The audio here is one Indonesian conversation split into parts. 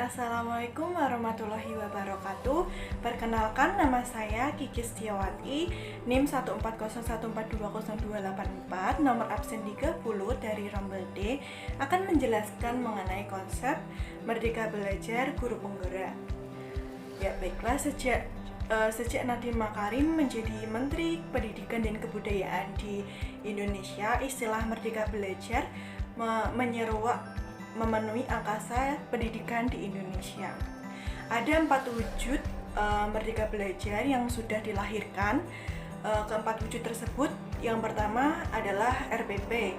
Assalamualaikum warahmatullahi wabarakatuh. Perkenalkan, nama saya Kiki Setiawati, NIM 140142024, nomor absen 30 dari Rombel D, akan menjelaskan mengenai konsep Merdeka Belajar Guru Penggerak. Ya baiklah, sejak Nadiem Makarim menjadi Menteri Pendidikan dan Kebudayaan di Indonesia, istilah Merdeka Belajar menyeruak memenuhi angkasa pendidikan di Indonesia. Ada 4 wujud Merdeka Belajar yang sudah dilahirkan. Keempat wujud tersebut, yang pertama adalah RPP,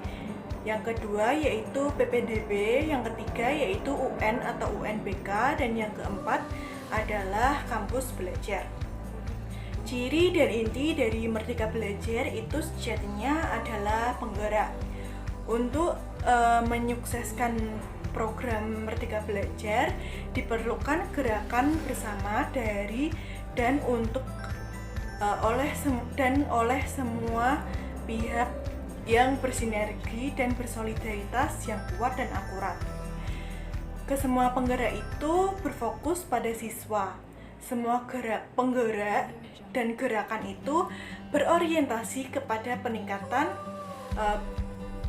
yang kedua yaitu PPDB, yang ketiga yaitu UN atau UNBK, dan yang keempat adalah kampus belajar. Ciri dan inti dari Merdeka Belajar itu sejatinya adalah penggerak. Untuk menyukseskan program Merdeka Belajar diperlukan gerakan bersama dari dan untuk oleh semua pihak yang bersinergi dan bersolidaritas yang kuat dan akurat. Kesemua penggerak itu berfokus pada siswa. Semua penggerak dan gerakan itu berorientasi kepada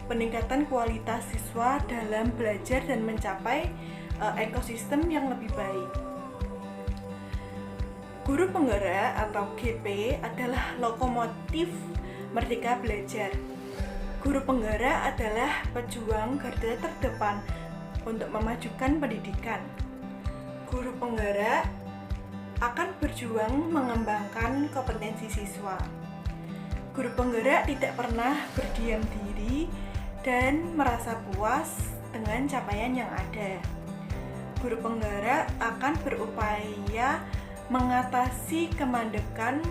peningkatan kualitas siswa dalam belajar dan mencapai ekosistem yang lebih baik. Guru penggerak atau GP adalah lokomotif Merdeka Belajar. Guru penggerak adalah pejuang garda terdepan untuk memajukan pendidikan. Guru penggerak akan berjuang mengembangkan kompetensi siswa. Guru penggerak tidak pernah berdiam diri dan merasa puas dengan capaian yang ada. Guru penggerak akan berupaya mengatasi kemandekan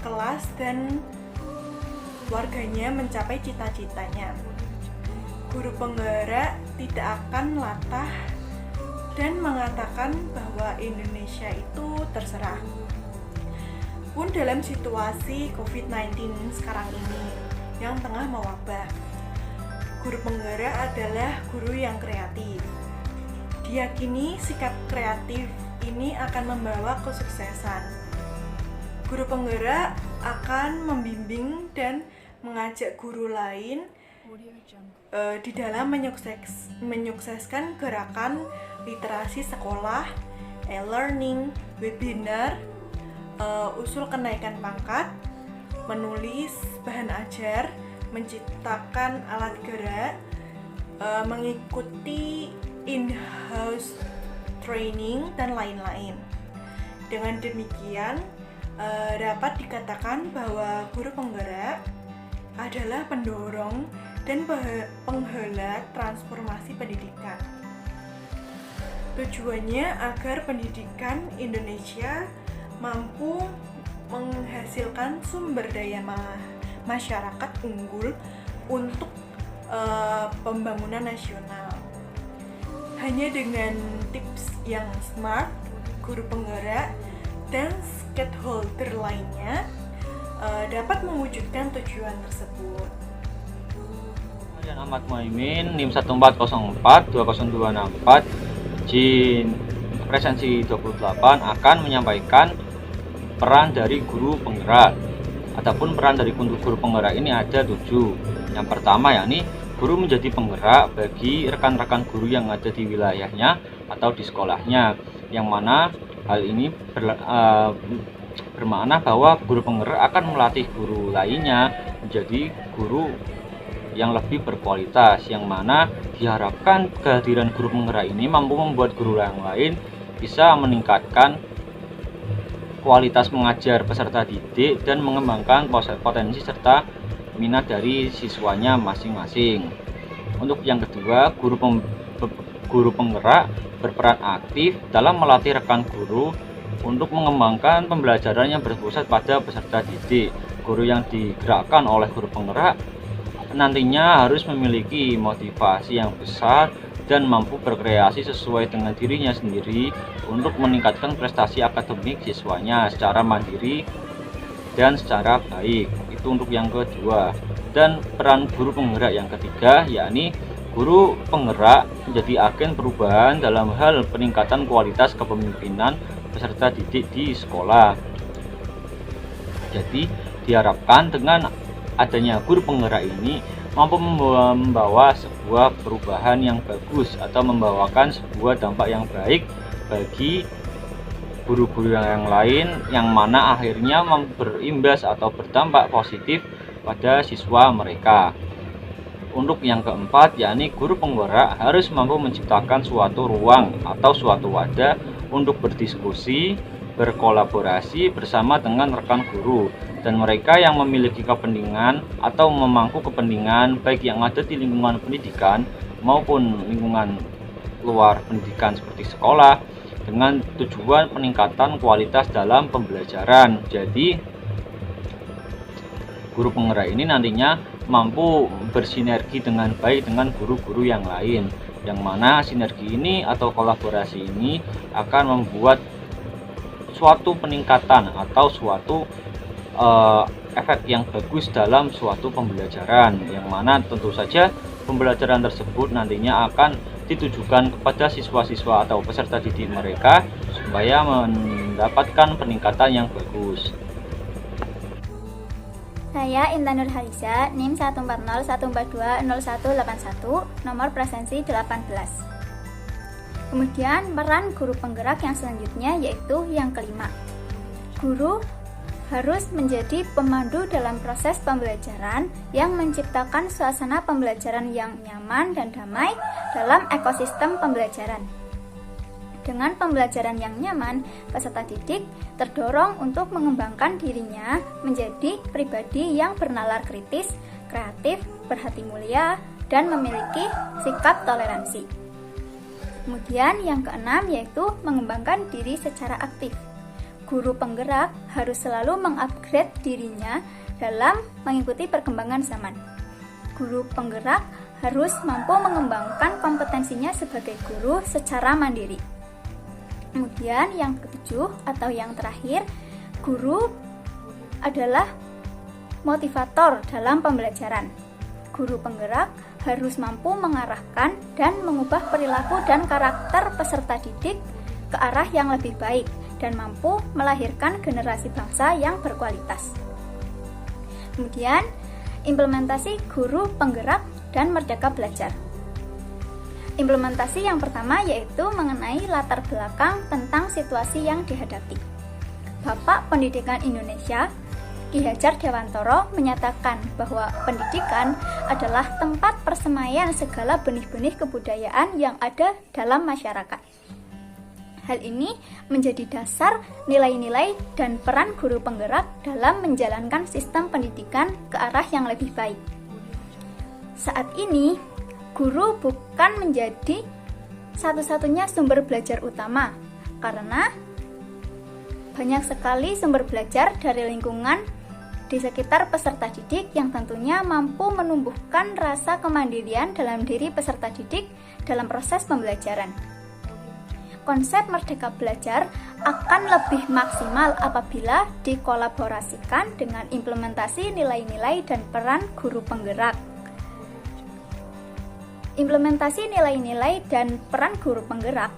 kelas dan warganya mencapai cita-citanya. Guru penggerak tidak akan latah dan mengatakan bahwa Indonesia itu terserah. Pun dalam situasi COVID-19 sekarang ini yang tengah mewabah, guru penggerak adalah guru yang kreatif. Diyakini sikap kreatif ini akan membawa kesuksesan. Guru penggerak akan membimbing dan mengajak guru lain di dalam menyukseskan gerakan literasi sekolah, e-learning, webinar, usul kenaikan pangkat, menulis bahan ajar, menciptakan alat gerak, mengikuti in-house training, dan lain-lain. Dengan demikian, dapat dikatakan bahwa guru penggerak adalah pendorong dan penghelat transformasi pendidikan. Tujuannya agar pendidikan Indonesia mampu menghasilkan sumber daya masyarakat unggul untuk pembangunan nasional. Hanya dengan tips yang smart, guru penggerak dan stakeholder lainnya dapat mewujudkan tujuan tersebut. Ahmad Muhaimin, NIM 140420264, Jin Presensi 28 akan menyampaikan peran dari guru penggerak. Adapun peran dari guru penggerak ini ada 7. Yang pertama yakni guru menjadi penggerak bagi rekan-rekan guru yang ada di wilayahnya atau di sekolahnya, yang mana hal ini bermakna bahwa guru penggerak akan melatih guru lainnya menjadi guru yang lebih berkualitas, yang mana diharapkan kehadiran guru penggerak ini mampu membuat guru yang lain bisa meningkatkan kualitas mengajar peserta didik dan mengembangkan potensi serta minat dari siswanya masing-masing. Untuk yang kedua, guru penggerak berperan aktif dalam melatih rekan guru untuk mengembangkan pembelajaran yang berpusat pada peserta didik. Guru yang digerakkan oleh guru penggerak nantinya harus memiliki motivasi yang besar dan mampu berkreasi sesuai dengan dirinya sendiri untuk meningkatkan prestasi akademik siswanya secara mandiri dan secara baik. Itu untuk yang kedua. Dan peran guru penggerak yang ketiga yakni Guru penggerak menjadi agen perubahan dalam hal peningkatan kualitas kepemimpinan peserta didik di sekolah. Jadi diharapkan dengan adanya guru penggerak ini mampu membawa sebuah perubahan yang bagus atau membawakan sebuah dampak yang baik bagi guru-guru yang lain, yang mana akhirnya berimbas atau berdampak positif pada siswa mereka. Untuk yang keempat, yakni guru penggerak harus mampu menciptakan suatu ruang atau suatu wadah untuk berdiskusi, berkolaborasi bersama dengan rekan guru dan mereka yang memiliki kepentingan atau memangku kepentingan baik yang ada di lingkungan pendidikan maupun lingkungan luar pendidikan seperti sekolah, dengan tujuan peningkatan kualitas dalam pembelajaran. Jadi guru penggerak ini nantinya mampu bersinergi dengan baik dengan guru-guru yang lain, yang mana sinergi ini atau kolaborasi ini akan membuat suatu peningkatan atau suatu efek yang bagus dalam suatu pembelajaran, yang mana tentu saja pembelajaran tersebut nantinya akan ditujukan kepada siswa-siswa atau peserta didik mereka supaya mendapatkan peningkatan yang bagus. Saya Intan Nurhaliza, NIM 14014210181, nomor presensi 18. Kemudian peran guru penggerak yang selanjutnya yaitu yang kelima. Guru harus menjadi pemandu dalam proses pembelajaran yang menciptakan suasana pembelajaran yang nyaman dan damai dalam ekosistem pembelajaran. Dengan pembelajaran yang nyaman, peserta didik terdorong untuk mengembangkan dirinya menjadi pribadi yang bernalar kritis, kreatif, berhati mulia, dan memiliki sikap toleransi. Kemudian yang keenam yaitu mengembangkan diri secara aktif. Guru penggerak harus selalu mengupgrade dirinya dalam mengikuti perkembangan zaman. Guru penggerak harus mampu mengembangkan kompetensinya sebagai guru secara mandiri. Kemudian yang ketujuh atau yang terakhir, guru adalah motivator dalam pembelajaran. Guru penggerak harus mampu mengarahkan dan mengubah perilaku dan karakter peserta didik ke arah yang lebih baik dan mampu melahirkan generasi bangsa yang berkualitas. Kemudian, implementasi guru penggerak dan merdeka belajar. Implementasi yang pertama yaitu mengenai latar belakang tentang situasi yang dihadapi. Bapak Pendidikan Indonesia, Ki Hajar Dewantoro, menyatakan bahwa pendidikan adalah tempat persemaian segala benih-benih kebudayaan yang ada dalam masyarakat. Hal ini menjadi dasar nilai-nilai dan peran guru penggerak dalam menjalankan sistem pendidikan ke arah yang lebih baik. Saat ini, guru bukan menjadi satu-satunya sumber belajar utama, karena banyak sekali sumber belajar dari lingkungan di sekitar peserta didik yang tentunya mampu menumbuhkan rasa kemandirian dalam diri peserta didik dalam proses pembelajaran. Konsep merdeka belajar akan lebih maksimal apabila dikolaborasikan dengan implementasi nilai-nilai dan peran guru penggerak. Implementasi nilai-nilai dan peran guru penggerak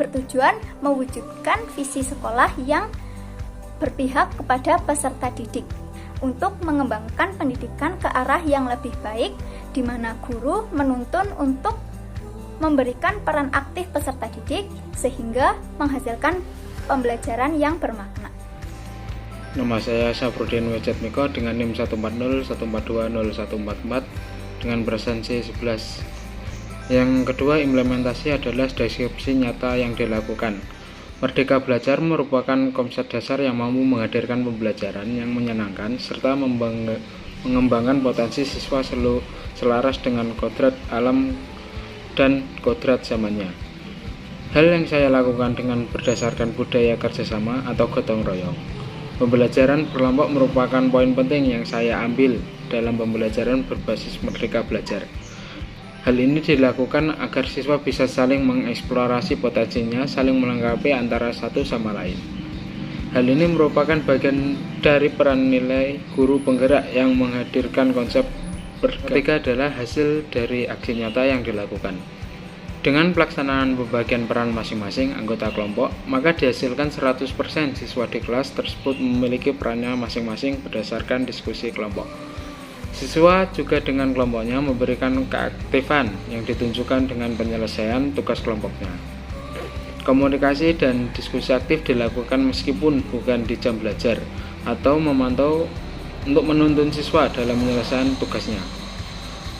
bertujuan mewujudkan visi sekolah yang berpihak kepada peserta didik untuk mengembangkan pendidikan ke arah yang lebih baik, di mana guru menuntun untuk memberikan peran aktif peserta didik sehingga menghasilkan pembelajaran yang bermakna. Nama saya Syafruddin Wejatmiko dengan NIM 14014210144 dengan presensi 11. Yang kedua, implementasi adalah deskripsi nyata yang dilakukan. Merdeka belajar merupakan konsep dasar yang mampu menghadirkan pembelajaran yang menyenangkan serta mengembangkan potensi siswa selaras dengan kodrat alam dan kodrat zamannya. Hal yang saya lakukan dengan berdasarkan budaya kerjasama atau gotong royong. Pembelajaran berkelompok merupakan poin penting yang saya ambil dalam pembelajaran berbasis merdeka belajar. Hal ini dilakukan agar siswa bisa saling mengeksplorasi potensinya, saling melengkapi antara satu sama lain. Hal ini merupakan bagian dari peran nilai guru penggerak yang menghadirkan konsep Ketiga adalah hasil dari aksi nyata yang dilakukan. Dengan pelaksanaan pembagian peran masing-masing anggota kelompok, maka dihasilkan 100% siswa di kelas tersebut memiliki perannya masing-masing berdasarkan diskusi kelompok. Siswa juga dengan kelompoknya memberikan keaktifan yang ditunjukkan dengan penyelesaian tugas kelompoknya. Komunikasi dan diskusi aktif dilakukan meskipun bukan di jam belajar atau memantau untuk menuntun siswa dalam penyelesaian tugasnya.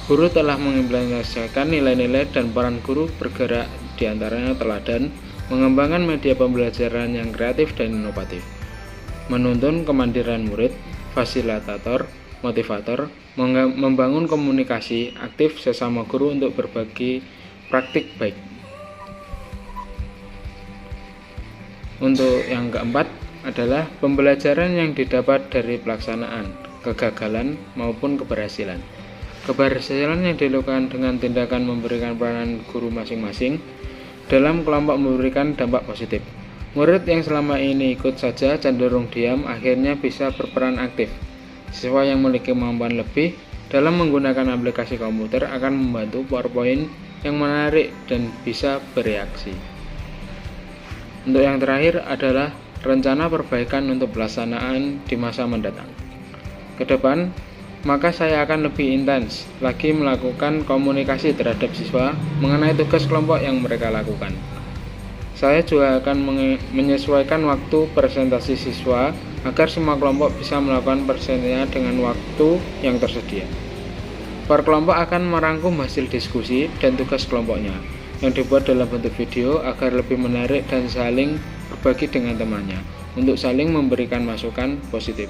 Guru telah mengimplementasikan nilai-nilai dan peran guru bergerak diantaranya teladan, mengembangkan media pembelajaran yang kreatif dan inovatif, menuntun kemandirian murid, fasilitator, motivator, membangun komunikasi aktif sesama guru untuk berbagi praktik baik. Untuk yang keempat adalah pembelajaran yang didapat dari pelaksanaan, kegagalan maupun keberhasilan. Keberhasilan yang dilakukan dengan tindakan memberikan peranan guru masing-masing dalam kelompok memberikan dampak positif. Murid yang selama ini ikut saja cenderung diam akhirnya bisa berperan aktif. Siswa yang memiliki kemampuan lebih dalam menggunakan aplikasi komputer akan membantu PowerPoint yang menarik dan bisa bereaksi. Untuk yang terakhir adalah rencana perbaikan untuk pelaksanaan di masa mendatang. Ke depan, maka saya akan lebih intens lagi melakukan komunikasi terhadap siswa mengenai tugas kelompok yang mereka lakukan. Saya juga akan menyesuaikan waktu presentasi siswa agar semua kelompok bisa melakukan presentasinya dengan waktu yang tersedia. Per kelompok akan merangkum hasil diskusi dan tugas kelompoknya yang dibuat dalam bentuk video agar lebih menarik dan saling berbagi dengan temannya untuk saling memberikan masukan positif.